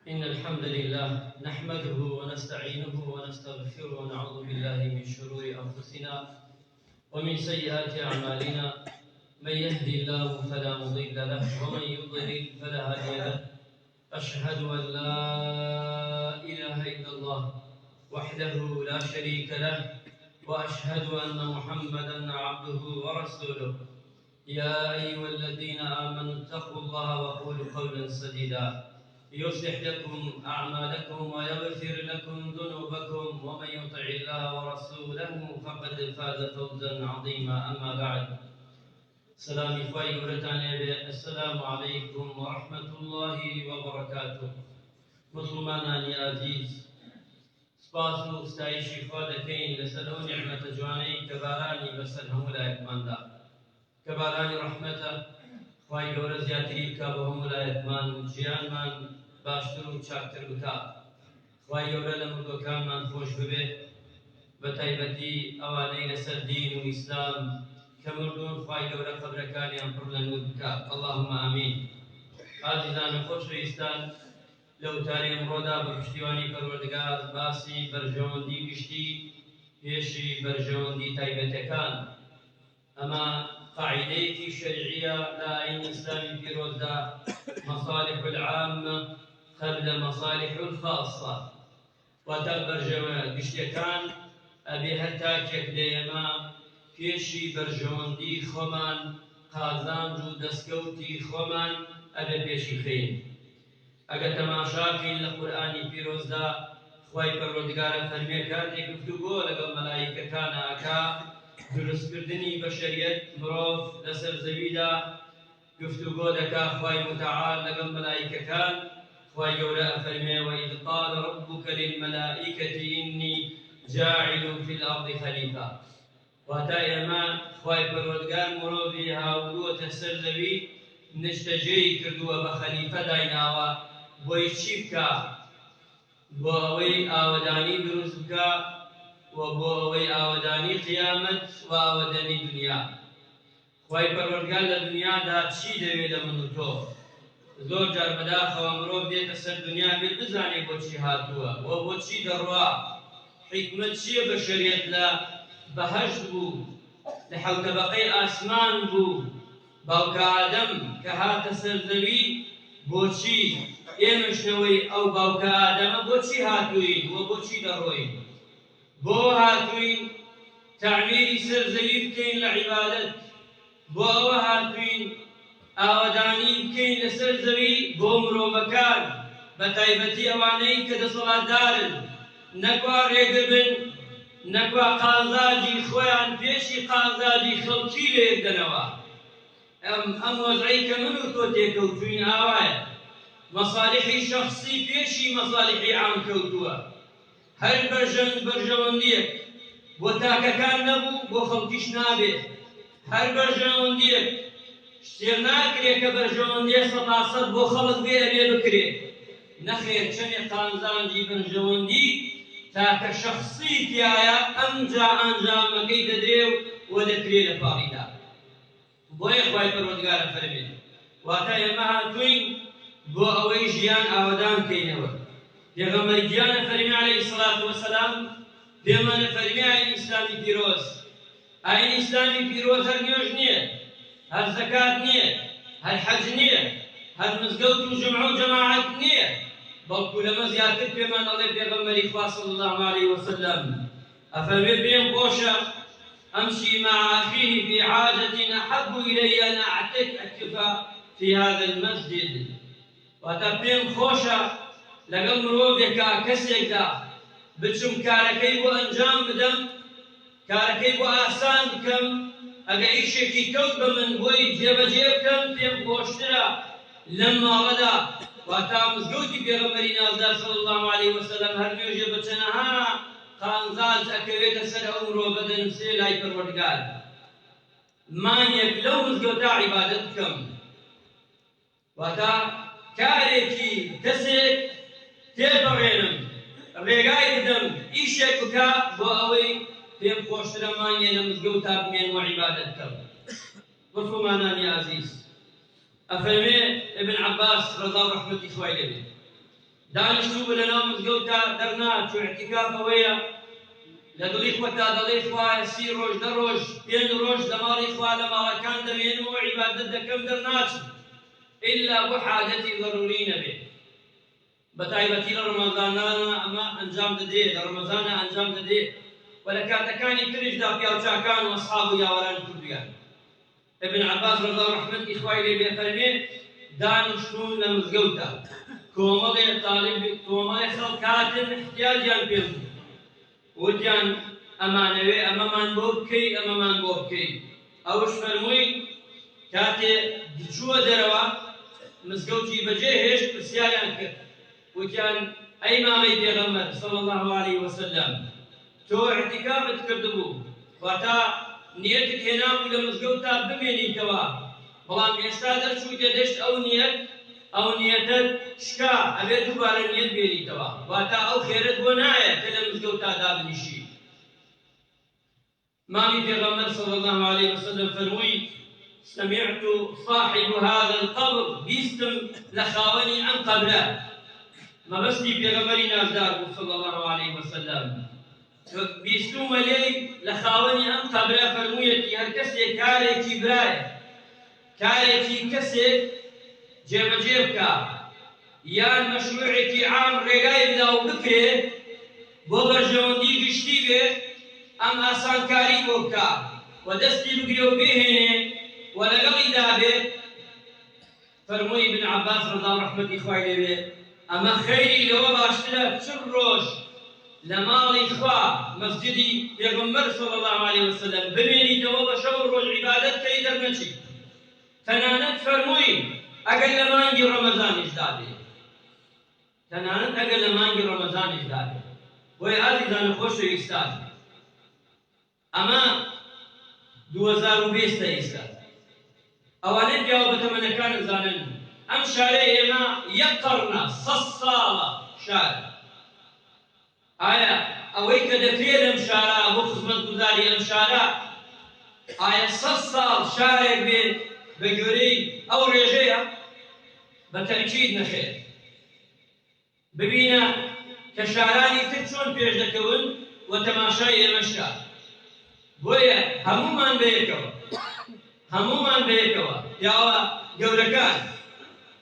إن الحمد لله نحمده ونستعينه ونستغفره ونعوذ بالله من شرور أنفسنا ومن سيئات أعمالنا. من يهدي الله فلا مضل له ومن يضلل فلا هادي له. أشهد أن لا إله إلا الله وحده لا شريك له وأشهد أن محمدًا عبده ورسوله. يا أيها الذين آمنوا اتقوا الله وقولوا قولا سديدا يصلح لكم أعمالكم ويغفر لكم ذنوبكم ومن يطع الله ورسوله فقد فاز فوزا عظيما. أما بعد، سلام إخواني ورتاني، السلام عليكم ورحمة الله وبركاته. مسلمانان عزيز، سپاس و ستایشی خوا دەکەین لەسەر ئەو نیعمەتە جوانەی کە بارانی بەسەر هەموو لایەکماندا، کە بارانی ڕەحمەتە. خوای گەورە زیاتری بکا بۆ هەموو لایەکمان، ژیانمان باشتر و چاکتر بکا. خوای گەورە لە مردوەکانمان خۆش ببێت، بە تایبەتی ئەوانەی لەسەر دین و ئیسلام کە مردوون، خوای گەورە قەبرەکانیان پڕ لە نور بکا. اللهم ئامین. ئازیزان و خۆشەویستان، لەو تارێ ئەمڕۆدا بە پشتیوانی پەروەردگار باسی بەرژەوەندی گشتی پێشی بەرژەوەندی تایبەتەکان. ئەمە قاعدەیەکی شەرعیە لە ئاینی ئیسلامی پیرۆزدا، مەصالح العامە قبل مەصالح الخاصە. واتە بەرژەوە گشتیەکان ئەبێ هەر تاکێک لە ئێمە پێشی بەرژەوەندی خۆمان، قازانج و دەستکەوتی خۆمان ئەبێ پێشی خەین. ئەگەر تەماشاکەین لە قورئانی پیرۆزدا، خوای پەروەردگارە فەرمێ کاتێک گفتوگۆ لەگەڵ مەلایکەکان ئاکا، دروستکردنی بەشەریەت مرۆڤ لەسەر زەویدا گفتوگۆ دەکا خوای متعال لەگەڵ مەلایکەکان. خوای گەورە ئەفەرمێ وَإِذْ قَالَ رَبُّكَ لِلْمَلَائِكَةِ إِنِّي جَاعِلٌ فِي الْأَرْضِ خَلِيفَةً. واتە ئێمە خوای پەروەردگار مرۆڤی هاوردووەتە سەر زەوی، نیشتەجێی کردووە بە خەلیفە دایناوە. بۆی چی بکە؟ بۆ ئەوەی ئاوەدانی دروست بکە و بۆ ئەوەی ئاوەدانی قیامەت و ئاوەدانی دنیا. خوای پەروەردگار لە دنیادا چی دەوێت لە من و تۆ؟ زۆر جار بەداخەوە مرۆڤ دێتە سەر دنیا بێت بزانێ بۆچی هاتووە و بۆچی دەڕوا. حیکمەت چییە؟ بەشەریەت لە بەهەشت بوو، لە حەوتەبەقەی ئاسمان بوو. باوکە ئادەم کە هاتە سەر زەوی، بۆچی ئێمەشنەوەی ئەو باوکە ئادەمە بۆچی هاتووین و بۆچی دەڕۆین؟ بۆ هاتووین تعمیری سەر زەوی بکەین لە عیبادەت، بۆ ئەوە هاتووین ئاوەدانی بکەین لەسەر زەوی بۆ مرۆڤەکان، بە تایبەتی ئەوانەی کە دەسەڵاتدارن، نەکوا ڕێگربن، نەکوا قازاجی خۆیان پێشی قازاجی خەڵکی لێدەنەوە. ئەم وەزعەی کە من و تۆ تێکەوتوین ئاوایە، مەصالحی شەخسی پێشی مەصالحی عام کەوتووە. هەر بەرژەوەندیەک بۆ تاکەکان نەبوو، بۆ خەڵکیش نابێت. هەر بەرژەوەندیەک شتێر ناکرێت کە بەرژەوەندیە 100% بۆ خەڵک بێ ئەبێ بکرێت. نەخێر، چەندێک قازانجی بەرژەوەندی تاکە شەخسی تایە ئەمجا ئەنجامەکەی دەدرێ و دەکرێت لە پاڵیدا. بۆیە خوای پەروەردگارە فەرمێ واتە ئێمە هاتووین بۆ ئەوەی ژیان ئاوەدان بکەینەوە. پێغەمبەری گیانە فەرمێ عەلەیهی سەڵات وەسەلام، پێمانە فەرمێ ئاینی ئیسلامی پیرۆز. ئاینی ئیسلامی پیرۆز هەر نوێژ نییە، هەر زەکات نییە، هەر حەج نییە، هەر مزگەوت و جومعە و جەماعەت نییە، بەڵکو لەمە زیاتر پێمان دەڵێ پێغەمبەری خوا صلی الله علیه وسلم ئەفەرمێ پێم خۆشە أمشي مع أخيه في حاجة أحب إلي أن أعتكف في هذا المسجد. وتبين خوشة لقل مروبك كسيكا بتشم كاركي وأنجام بدم، كاركي وآسان بكم، أقعيشي كي كوت بمن بوي جيب جيبكم بين خوشترا لما غدا. وتامز قوتي بيغمرين أزدار صلى الله عليه وسلم هل يوجب بچنها قانزاج ئەکەوێتە سەر ئەو مرۆڤە دەنووسێ لای پەروەردگار. مانیەک لەو مزگەوتا عیبادەت بکەم، واتە کارێکی کەسێک تێپەڕێنم، ڕێگای بدەم، ئیشێک بکە بۆ ئەوەی پێم خۆشترە مانیە لە مزگەوتا بمێن و عیبادەت بکەم. مسلمانانی عەزیز، ئەفەرمێ ئیبن عەباس ڕەضا و ڕەحمەتی خوای لێ بێت، دانیشتوو بە لەناو مزگەوتا دەرناچوو اعتیکافەوەیە لە دڵی خۆتا دەڵێ خوایە 30 ڕۆژ 10 ڕۆژ 5 ڕۆژ لە ماڵی خوا لە ماڵەکان دەمێنمەوە عیبادەت دەکەم دەرناچم ئیلا بۆ حاجەتی ضروری نەبێت بەتایبەتی لە ڕەمەزانانە ئەمە ئەنجام دەدێت لە ڕەمەزانە ئەنجام دەدێت و لە کاتەکانی تریشدا پیاوچاکان و ئەسحاب و یاوەران کردویان ابن عباس ڕەضا و ڕەحمەتی خوای لێ بێ فەرمێ دانیشتوون لە مزگەوتە کۆمەڵێ تاڵیب کۆمەڵێ خەڵک هاتن احتیاجیان پێ بوو وتیان ئەمانەوێ ئەمەمان بۆ بکەی ئەمەمان بۆ بکەی ئەوش فەرمووی کاتێ چووە دەرەوە مزگەوتی بەجێ هێشت پرسیاریان کرد وتیان ئەی مامەی پێغەمبەر صلی الله عليه وسلم تۆ اعتیکافت کردبوو واتە نیەتت هێنابوو لە مزگەوتا بمێنیتەوە بەڵام ئێستا دەرچوویتە دەشت ئەو نیەتت شکا ئەبێ دووبارە نیەت بێنیتەوە واتە ئەو خێرت بۆ نایە کە لە مزگەوتا دابنیشی مامی پێغەمبەر صلی الله عليه وسلم فەرمووی سمعت صاحب هذا القبر بیستم لە خاوەنی ئەم قەبرە مەبەستی پێغەمبەری نازدار بوو صلی الله عليه وسلم بیستومە لێی لە خاوەنی ئەم قەبرە فەرموویەتی هەر کەسێک کارێکی برایە کارێکی کەسێک جێبەجێ بکە یان مەشروعێکی عام ڕێگای بدا و بکرێ بۆ بەرژەوەندی گشتی بێ ئەم ئاسانکاری بۆ بکە و دەستی بگرێ و بێهێنێ و لەگەڵیدا بێ فەرمووی ابن عباس ڕەضا ڕەحمەتی خوای لێ بێ ئەمە خەیری لەوە باشترە چل ڕۆژ لە ماڵی خوا مەسجدی پێغەمبەر صلی الله عليه وسلم بمێنیتەوە بە شەو ڕۆژ عیبادەت کەی دەرنەچی تەنانەت فەرمووی ئەگەر لە مانگی ڕەمەزانیشدا بێ تەنانەت ئەگەر لە مانگی ڕەمەزانیشدا بێ بۆیە ئازیزان و خۆشەویستان ئەمە 2020 ئێستا ئەوانەی پیاوە بەتەمەنەکان زانن ئەم شارەی ئێمە یەک قەڕنە 100 ساڵە شار ئایا ئەوەی کە دەکرێت لەم شارە بۆ خزمەتگوزاری ئەم شارە ئایا 100 ساڵ شارێک بێت بە گوێرەی ئەو ڕێژەیە بە تەنکید نەخێت ببینە کە شارانی تر چۆن پێش دەکەون و تەماشای ئێمەشکا بۆیە هەمومان بەیەکەوە پیاوە گەورەکان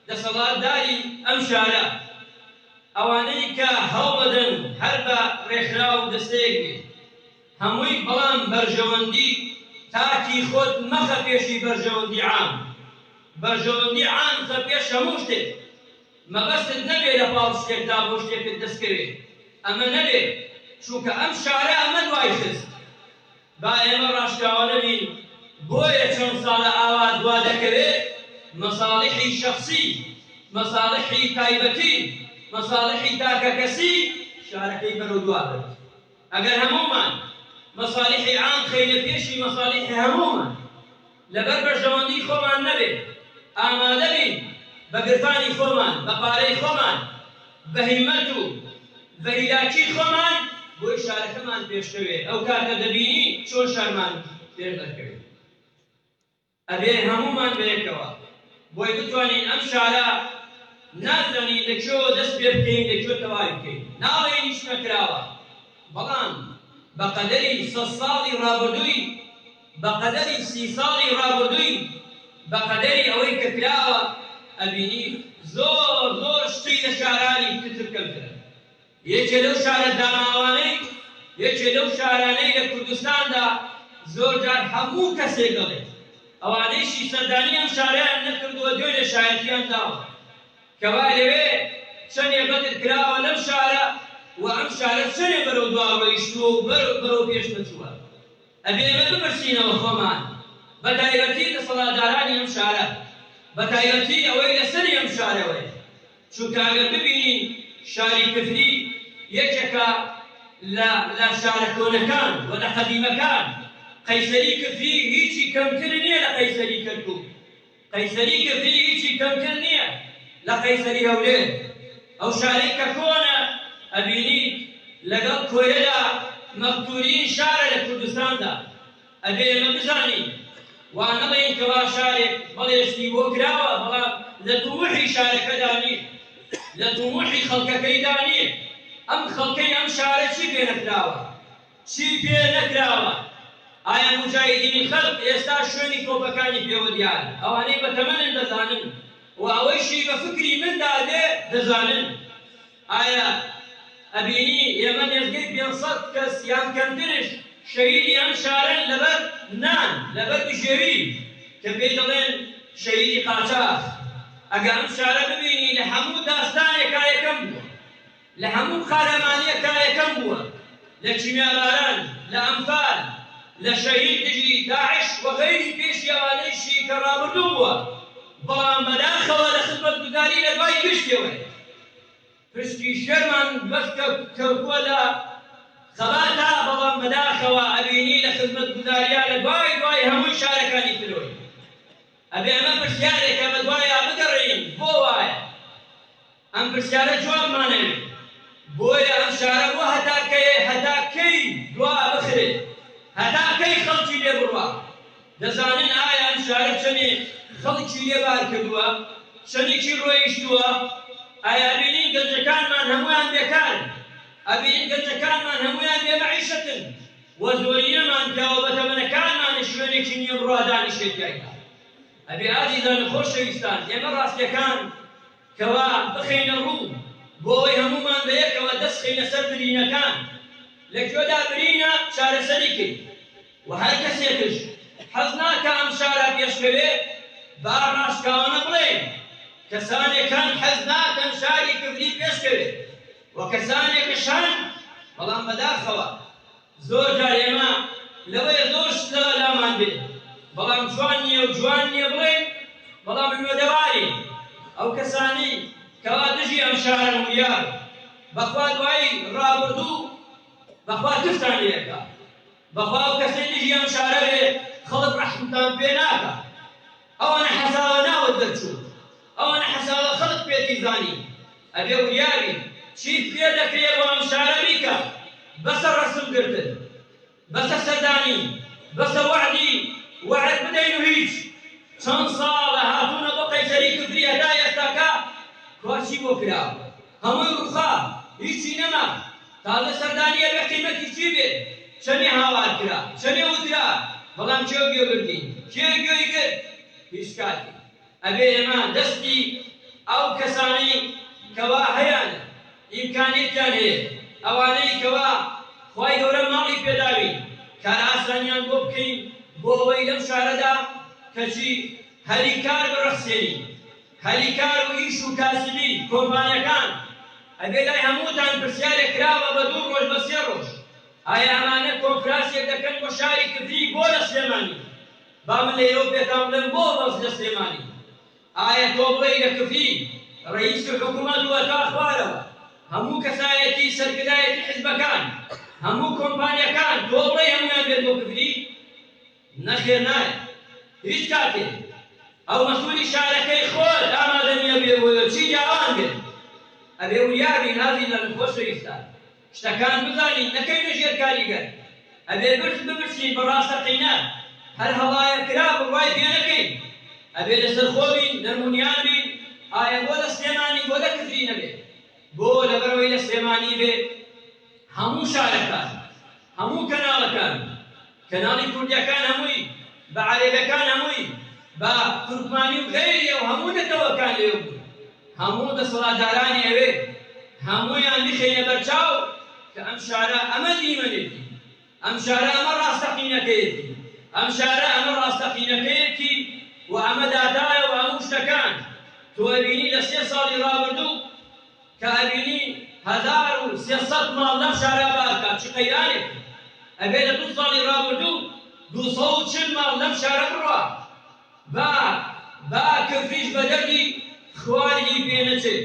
دەسەڵاتداری ئەم شارە ئەوانەی کە هەوڵدەن هەر بە ڕێکخراو و دەستەیەک بێت هەمووی بەڵام بەرژەوەندی تاکی خۆت مەخە پێشی بەرژەوەندی عام بەرژەوەندی عام خە پێش هەموو شتێک مەبەستت نەبێت لە پاڵ شتێکدا بۆ شتێکت دەستکەوێت ئەمە نەبێت چونکە ئەم شارە ئەمە دوای خست با ئێمە ڕاشکاوە نەبین بۆیە چەند ساڵە ئاوا دوا دەکەوێت مەساڵحی شەخسی مەساڵحی تایبەتی مەساڵحی تاکە کەسی شارەکەی بەرەو دوا بێت ئەگەر هەموومان مەساڵحی عام خەینە پێشی مەساڵحی هەموومان لەبەر بەرژەوەندی خۆمان نەبێت ئامادە بین بە گرفانی خۆمان بە پارەی خۆمان بە هیمەت و بە هیلاکی خۆمان بۆی شارەکەمان پێشکەوێت ئەو کاتە دەبینی چۆن شارمان پێش دەکەوێت ئەبێ هەموومان بەیەکەوە بۆی بتوانین ئەم شارە نازانی لەکوێوە دەست پێ بکەین لەکوێ تەواوی بکەین ناڵێنیش نەکراوە بەڵام بە قەدەری 100 ساڵی ڕابردووی بە قەدەری 30 ساڵی ڕابردووی بە قەدەری ئەوەی کە کراوە ئەبینی زۆر شتی لە شارانی تر کەمترە یەکێ لەو شارە داماوانەی یەکێ لەو شارانەی لە کوردستاندا زۆر جار هەموو کەسێک دەڵێت ئەوانەیشی سەردانی ئەم شارەیان نەکردووە دوێ لە شایەتیان داوە کەوا لەوێ چەندێ بەدر کراوە لەم شارە و ئەم شارە چەندێ بەرەو دواڕۆیشتووە و بەرەو پێش نەچووە ئەبێ ئێمە بپرسینەوە خۆمان بە تایبەتی دەسەڵاتدارانی ئەم شارە بە تایبەتی ئەوەی لەسەری ئەم شارەوەی چونکە ئەگەر ببینین شاری کفری یەکێکە لە شارە کۆنەکان و لە قەدیمەکان قەیسەری کفری هیچی کەمتر نییە لە قەیسەری کەرکووک قەیسەری کفری هیچی کەمتر نییە لە قەیسەری هەولێر ئەو شارەی کە کۆنە ئەبینی لەگەڵ کۆیەدا مەفتورین شارە لە کوردستاندا ئەبێ ئێمە بزانین وا نەڵێن کەوا شارێک بەڵێشتی بۆ کراوە بەڵام لە تووحی شارەکەدا نیە لطموحي خلق كيداني أم خلقي أم شارع شي بين كراوة شي بين كراوة آيا مجاهدين الخلق يستا شوني كوبكاني في وديان أواني بتمنن دزانن وأوشي بفكري من داده دزانن آيا أبيني يمن يزقيت بين صد كس يام كنترش شهيد يام شارع لبر نان لبر بجيري كبيدلين شهيدي قاچاخ أقام شارع ببيني لحمو داستاني كاية كم بوا لحمو خارمانية كاية كم بوا لكيمياء باران لأنفال لشهيد تجي داعش وغيره بيش يواني شي كرابردو بوا بلان بداخل لخدمة قداري لدواي بيشتوي فشتي شرمان بس كوكولا خباتا بلان بداخل أبيني لخدمة قداري لدواي همو شاركاني كلوي أبي أما برسيارك أما دوايا بقرين بوايا أم برسيارة جواب مانوي بويا أم شارك هتاكي دوا بخري هتاكي خلقي لي بروا دزانن آيا أم شارك شني خلقي لي باركدوا شني كي رويشتوا آيا أبينين قلجكان من هموان بيكان أبينين قلجكان من هموان بمعيشة وزوريا من كاوبة من كان من شويني كي يبروا داني شيء أبي عزيزا نخوش شويستان يما راس يكان كوا بخين الروم بوي همومان بيك ودس خين سر برينا كان لكيو دا برينا شار سريكي وهر كسيكش حزناك أم شارا بيشكوي بار راس كوانا بلين كساني كان حزناك أم شاري كفري بيشكوي وكساني كشان بلان بداخوا زور جار يما لوي زورش لا مان بي بەڵام جوان نییە بڵێن بەڵام نوێدەواری ئەو کەسانی کەوا دژی ئەم شارە وریار بەخوا دوایی ڕابردوو بەخوا تفتان لێەکە بەخوا ئەو کەسەی دژی ئەم شارە بێ خەڵک ڕەحمتان پێ ناکە ئەوانە حەساوە ناوت دەرچوو ئەوانە حەساوە خەڵک پێتی زانی ئەبێ وریاری چیت پێ دەکرێت بۆ ئەم شارە بیکە بەسەر ڕەسمگرتن بەسەر سەردانی بەسەر وعدی وعد بدين هيج شان صار هاتونا بقي شريك فري هدايا تاكا كواشي بوكرا هم يرخا هيجي نما تاز سردانيه بقيمه كيجيبه شني هاوار كرا شني ودرا بلام چوغيو بردي چيغيو يگه هيشكاتي ابي ما دستي او كساني كوا هيان امكانيت كان هي اواني كوا خوي دور مالي پيداوي كاراسانيان بوكين بۆەوەی لەم شارەدا کەچی هەلیکار بڕەخسێنی هەلیکار و ئیش و کاسبی کۆمپانیەکان ئەبێ لای هەمووتان پرسیارێک کراوە بە 2 ڕۆژ بە 3 ڕۆژ ئایا ئەمانە کۆنفرانسێک دەکەن بۆ شاری کفری بۆ لە سلێمانی با من لە ئێوە پێتان بڵێم بۆ بەس لە سلێمانی ئایا تۆ بڵێ لە کفری ڕئیس حکوومەت و هەتا خوارەوە هەموو کەسایەتی سەرکردایەتی حیزبەکان هەموو کۆمپانیەکان تۆ بڵێ هەمویان بێت بۆ کفری نەخێر نایە هیچ کاتێ ئەو مەسوولی شارەکەی خۆت ئامادە نییە بێ بۆ چی جیاوان بێت ئەبێ وریابی نازی لە خۆشەویستان شتەکان بزانین نەکەینە ژێر کاریگەر ئەبێ برس ببرسین بە ڕاستەقینە هەر هەڵایە کرا بڕوای پێ نەکەین ئەبێ لەسەر خۆ بین نەرمونیان بین ئایا بۆ لە سلێمانی بۆ لە کفری نەبێت بۆ لەبەرەوەی لە سلێمانی بێت هەموو شارەکان هەموو کەناڵەکان كنالي كرديا كان هموي بعربي كان هموي بتركماني وغيري وهمو نتوى كان ليوم همو ده صلاة داراني اوه همو يعني خينة برچاو كأم شارع أما ديمني أم شارع أما راستقينة كيتي أم شارع أما راستقينة كيتي وأما دادايا وأموشتكان توابيني لسي صالي رابردو كأبيني 1300 مال لم شارع باركا چي قيراني أبي لە 2 ساڵی ڕابردوو 240 ماڵ لەم شارە بڕوا با کفریش بە دەردی خوارگی پێ نەچێت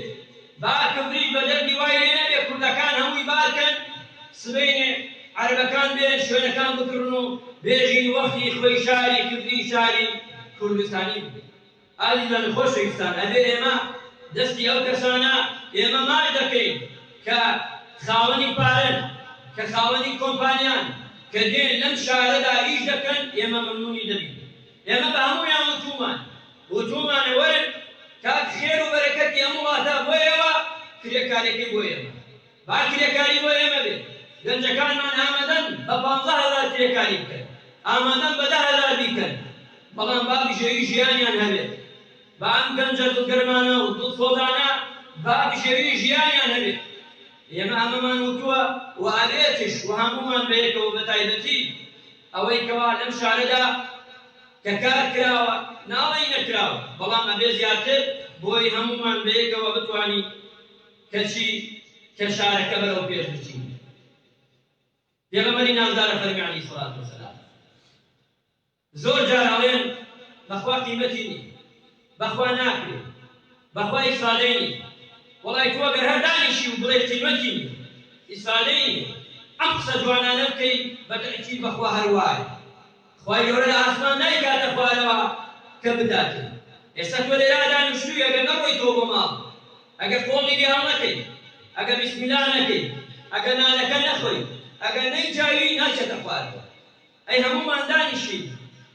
با کفریش بە دەردی وای لێ نەبێ کوردەکان هەمووی بارکەن سبەینێ عەرەبەکان بێن شوێنەکان بکڕن و بێژین وەختی خۆی شاری کفری شاری کوردستانی ئازیزان خۆشەویستان ئەبێ ئێمە دەستی ئەو کەسانە ئێمە ماڵ دەکەین کە خاوەنی پارەن کە خاوەنی کۆمپانیان کە دێن لەم شارەدا ئیش دەکەن ئێمە مەمنوونی دەبین ئێمە بە هەموویان وتومانە وەرن کات خێر و بەرەکەتی هەموو واتە بۆ ئێوە کرێکارێکی بۆ ئێمە با کرێکاری بۆ ئێمە بێت گەنجەکانمان ئامادەن بە 15,000 کرێکاری بکەن ئامادەن بە 10,000 بیکەن بەڵام با بژێوی ژیانیان هەبێت با ئەم گەنجە دڵگەرمانە و دڵسۆزانە با بژێوی ژیانیان هەبێت ئێمە ئەمەمان وتووە و ئەبێتش و هەموومان بەیەکەوە بە تایبەتی ئەوەی کەوا لەم شارەدا کە کار کراوە ناڵی نەکراوە بەڵام ئەبێ زیاتر بۆی هەموومان بەیەکەوە بتوانین کەچی کە شارەکە بەرەو پێش بچین پێغەمبەری نازدارە فەرمی عەلەیهی سەڵات وەسەلام زۆر جار ئەڵێن بەخوا قیمەتی نی بەخوا ناکرێ بەخوا ئیسادەی نی وەڵای تۆ ئەگەر هەر دانیشی و بڵێ قیمەتی نی ئیسادەی نی ئەم قسە جوانانە بکەی بە تەئکید بەخوا هەروایە خوای گەورە لە ئاسمان نایکاتە خوارەوە کە بداتێ ئێستا تۆ لێرا دانیشتووی ئەگەر نەڕۆی تۆ بۆ ماڵ ئەگەر قۆڵی لێ هەڵ نەکەی ئەگەر بیسمیلا نەکەی ئەگەر نانەکە نەخۆی ئەگەر نەیجاوی ناچێتە خوارەوە ئەی هەموومان دانیشین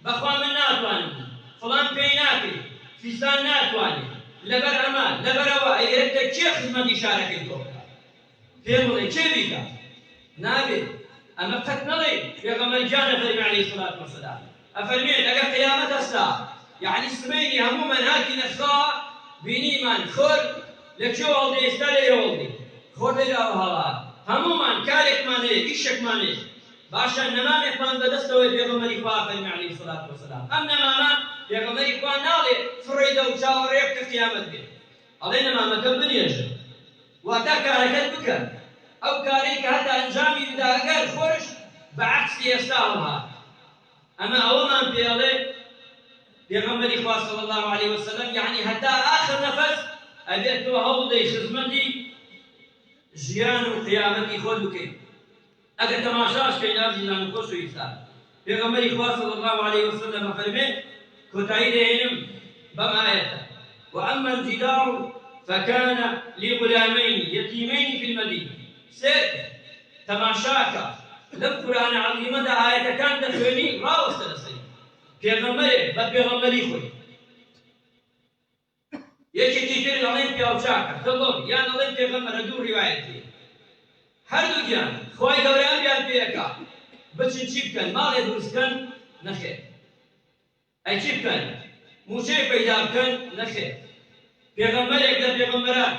بەخوا من ناتوانم فڵان پێی ناکەی فیسان ناتوانێت لەبەر ئەمە لەبەرەوە ئەگەرێتە کێ خزمەتی شارەکەی تۆ بکات پێم بڵێ کێ بیکات نابێت ئەمە قەت نەڵێ پێغەمبەر گیانە فەرمی عەلەیهی سەڵات وەسەلام ئەفەرمێت ئەگەر قیامەت هەستا یعنی سبەینی هەموومان هاتینە خوا بینیمان خۆر لەکوێ هەڵدێ ئێستا لێرە هەڵدێ خۆر لێراوە هەڵات هەموومان کارێکمان هەیە ئیشێکمان هەیە باشە نەمامێکمان بەدەستەوەی پێغەمبەری خوا فەرمی عەلەیهی سەڵات وەسەلام ئەم نەمامە پێغەمبەری خوا ناڵێ فڕێدە و چاوەڕێ بکە قیامەت بێت ئەڵێ نەمامەکە بنێژە واتە کارەکەت بکە ئەو کارەی کە هەتا ئەنجامی بدا ئەگەر خۆرش بەعەکسی ئێستا هەڵهات ئەمە ئەوەمان پێڵێ پێغەمبەری خوا صلی الله علیه وسلم یعنی هەتا ئاخر نەفەس ئەبێت تۆ هەوڵدەی خزمەتی ژیان و قیامەتی خۆت بکەیت ئەگەر تەماشاش کەی نازیزان و خۆش و ئیسان پێغەمبەری خوا صلی الله علیه وسلم فەرمێت کۆتایی دەهێنم بەم ئایەتە وأما الجدار فكان لغلامين يتيمين في المدينة سير تماشاكا لم قرآن عظيمة آية كان تخويني راوست لسي پیغمبری بد پیغمبری خوی یکی تیتر نالین پیاوچاکا تلور یا نالین پیغمبر دو روایتی هر دو گیان خواهی گوریان بیان پیکا بچین چی بکن مالی درست کن نخیر ای چی بکن موچه پیدا بکن نخیر پیغمبر یک در پیغمبران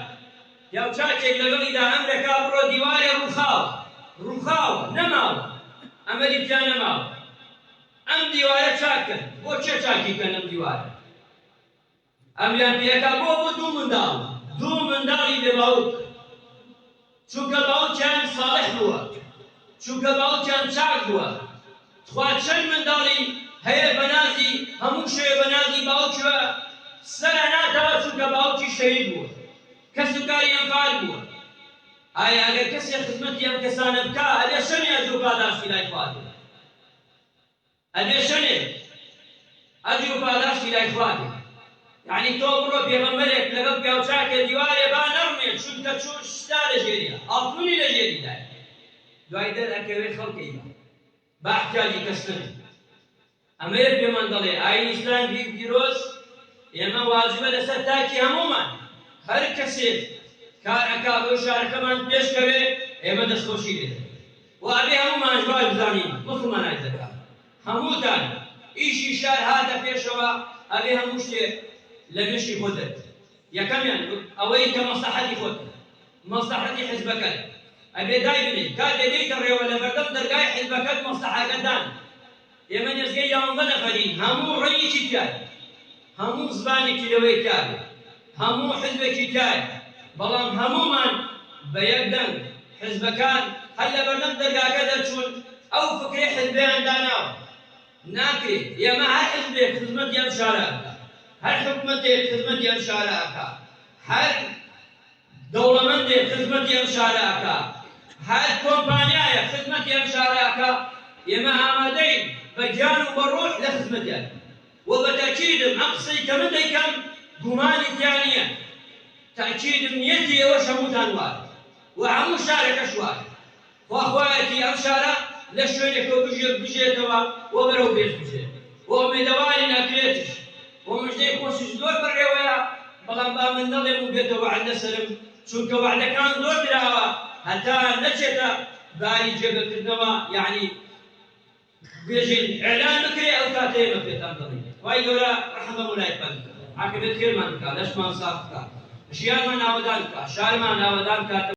پیاوچاکێک لەگەڵیدا ئەم رەکا بڕۆ دیوارێ ڕووخاوە نەماوە ئەمەری پیا نەماوە ئەم دیوارە چاکن بۆ چێ چاکیکەن ئەم دیوارە ئەمیان پێکا بۆ دوو منداڵی بێ باوک چونکە باوکیان ساڵح بووە چونکە باوکیان چاک بووە خوا چەند منداڵی هەیە بەنازی هەموو شوێ بەنازی باوکوە سەرە ناتەوە چونکە باوکی شەهید بووە کەسوکاری ئەنفال بووە ئایا ئەگەر کەسێ خزمەتی ئەم کەسانە بکا ئەبێ شەنێ ئەجر و پاداشتی لای خوا دێ ئەبێ شەنێ ئەجر و پاداشتی لای خوا دێ یعنی تۆ بڕۆ پێغەمبەرێک لەگەڵ پیاوچاکە دیوارێ با نەڕمێت چونکە شتا لە ژێریە ئاڵتوونی لە ژێریدایە دوای دەر ئەکەوێت خەڵکەی با احتیاجی کەس نەبێت ئەمەیە پێمان دەڵێ ئاین ئیسلامی پیرۆز ئێمە واجبە لەسەر تاکی هەموومان هەر کەسێک کار ئەکا بۆ شارەکەمان پێشکەوێ ئێمە دەستخۆشی لێ و ئەبێ هەموومان جواب بزانین مسلمان ئایزەکە هەمووتان ئیشی شار هاتە پێشەوە ئەبێ هەموو شتێک لە مێشی خۆتت یەکەمیان ئەوەی کە مەسلحەتی خۆتە مەسلحەتی حیزبەکەت ئەبێ دای بنێ کاتێ دێیتە ڕێوە لە بەردەم دەرگای حیزبەکەت مەسلحەکەتدان ئێمە نێزگەی 11 نەفەرین هەموو ڕێیەکی تایە هەموو زمانێکی لەوەی تایە هەموو حیزبێکی تایە بەڵام هەموومان بە یەک دەنگ حیزبەکان هەر لە بەردەم دەرگاکە دەرچوون ئەو فکرێ حیزبیان داناوە ناکرێت ئێمە هەر حیزبێک خزمەتی ئەم شارە ئەکا هەر حکومەتێک خزمەتی ئەم شارە ئەکا هەر دەوڵەمەندێک خزمەتی ئەم شارە ئەکا هەر کۆمپانیایە خزمەتی ئەم شارە ئەکا ئێمە ئامادەین بە گیان و بە ڕۆح لە خزمەتیان و بە تەکیدم ئەم قسەی کە من دەیکەم گومانی تیا نییە تأكيد نيتي وشموتان وار وعمو شارك شوار واخواتي ام شارع لشوينك بجيتوا وبرو بيت بجيت ومدواني ناكريتش ومجدي يكون سجدور بالرواية بلان با من نظم بيتوا عند سلم چونکە وعدەکان زۆر دراوە هەتا نەچێتە باری جێبەکردنەوە یعنی بێژین ئێلان بکرێ ئەو کاتە ئێمە پێتان دەڵێین وای گەورە ڕەحمە مولای پەنکە عاقبەت خێرمان بکات لەشمان ساف بکات ژیانمان ناوەدان بکات شارمان ناوەدان بکات